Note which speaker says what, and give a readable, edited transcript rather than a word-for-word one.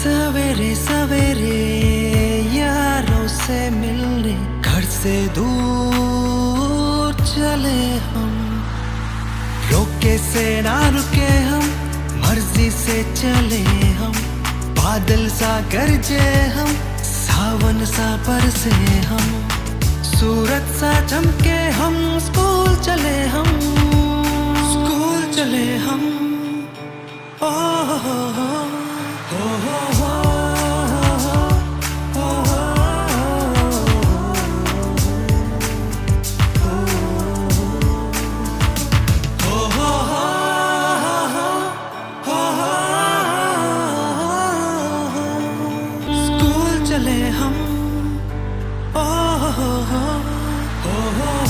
Speaker 1: सवेरे सवेरे यारों से मिलने घर से दूर चले हम, रोके से ना रुके हम, मर्जी से चले हम। बादल सा गरजे हम, सावन सा बरसे हम, सूरज सा चमके हम, स्कूल चले हम, स्कूल चले हम। ओ हो हो हो हो हो। चले हम ओ हो हो हो हो।